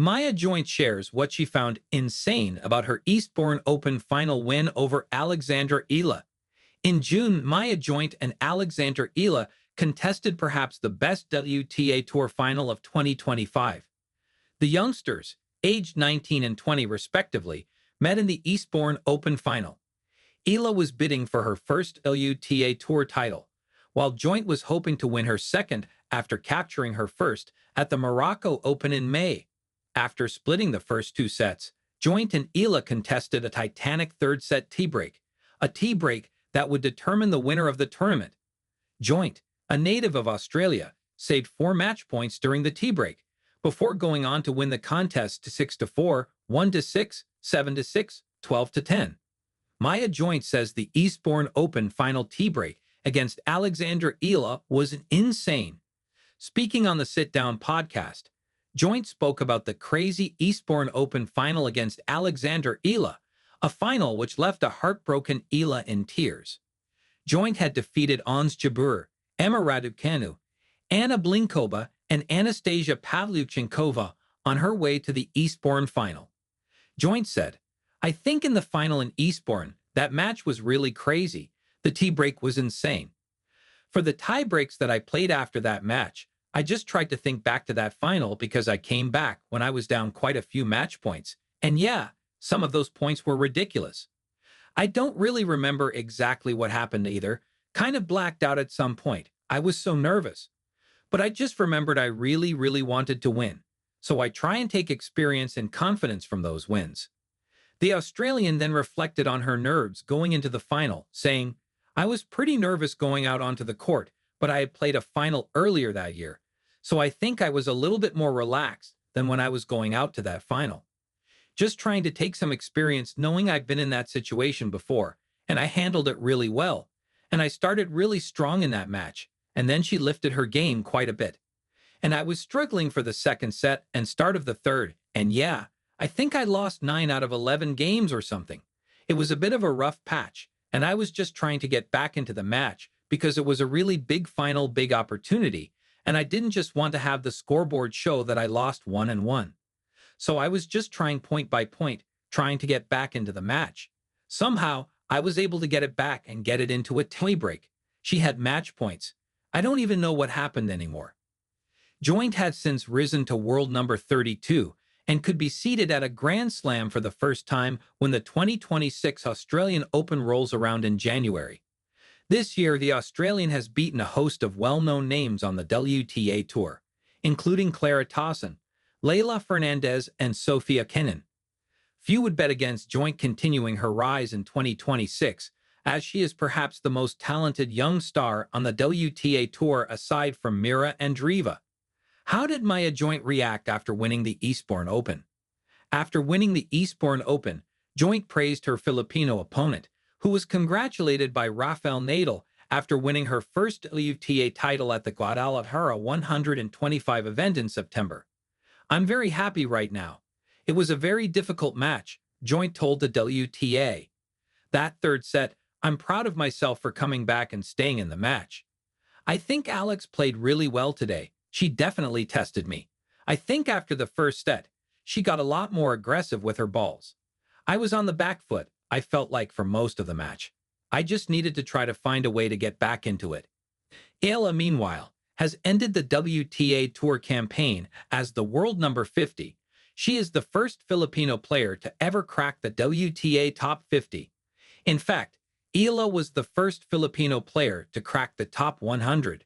Maya Joint shares what she found insane about her Eastbourne Open final win over Alexandra Eala. In June, Maya Joint and Alexandra Eala contested perhaps the best WTA Tour final of 2025. The youngsters, aged 19 and 20 respectively, met in the Eastbourne Open final. Eala was bidding for her first WTA Tour title, while Joint was hoping to win her second after capturing her first at the Morocco Open in May. After splitting the first two sets, Joint and Eala contested a titanic third-set tiebreak, a tiebreak that would determine the winner of the tournament. Joint, a native of Australia, saved 4 match points during the tiebreak, before going on to win the contest 6-4, 1-6, 7-6, 12-10. Maya Joint says the Eastbourne Open final tiebreak against Alexandra Eala was insane. Speaking on the Sit Down podcast, Joint spoke about the crazy Eastbourne Open final against Alexandra Eala, a final which left a heartbroken Eala in tears. Joint had defeated Ons Jabeur, Emma Raducanu, Anna Blinkova, and Anastasia Pavlyuchenkova on her way to the Eastbourne final. Joint said, "I think in the final in Eastbourne, that match was really crazy. The tiebreak was insane. For the tiebreaks that I played after that match, I just tried to think back to that final because I came back when I was down quite a few match points. And yeah, some of those points were ridiculous. I don't really remember exactly what happened either, kind of blacked out at some point. I was so nervous. But I just remembered I really wanted to win. So I try and take experience and confidence from those wins." The Australian then reflected on her nerves going into the final, saying, "I was pretty nervous going out onto the court, but I had played a final earlier that year, so I think I was a little bit more relaxed than when I was going out to that final. Just trying to take some experience knowing I've been in that situation before, and I handled it really well, and I started really strong in that match, and then she lifted her game quite a bit. And I was struggling for the second set and start of the third, and yeah, I think I lost 9 out of 11 games or something. It was a bit of a rough patch, and I was just trying to get back into the match because it was a really big final, big opportunity, and I didn't just want to have the scoreboard show that I lost 1-1. So I was just trying point by point, trying to get back into the match. Somehow, I was able to get it back and get it into a tiebreak. She had match points. I don't even know what happened anymore." Joint had since risen to world number 32 and could be seated at a Grand Slam for the first time when the 2026 Australian Open rolls around in January. This year, the Australian has beaten a host of well-known names on the WTA Tour, including Clara Tauson, Leylah Fernandez, and Sofia Kenin. Few would bet against Joint continuing her rise in 2026, as she is perhaps the most talented young star on the WTA Tour aside from Mira Andreeva. How did Maya Joint react after winning the Eastbourne Open? After winning the Eastbourne Open, Joint praised her Filipino opponent, who was congratulated by Rafael Nadal after winning her first WTA title at the Guadalajara 125 event in September. "I'm very happy right now. It was a very difficult match," Joint told the WTA. "That third set, I'm proud of myself for coming back and staying in the match. I think Alex played really well today. She definitely tested me. I think after the first set, she got a lot more aggressive with her balls. I was on the back foot, I felt like, for most of the match. I just needed to try to find a way to get back into it." Eala, meanwhile, has ended the WTA Tour campaign as the world number 50. She is the first Filipino player to ever crack the WTA top 50. In fact, Eala was the first Filipino player to crack the top 100.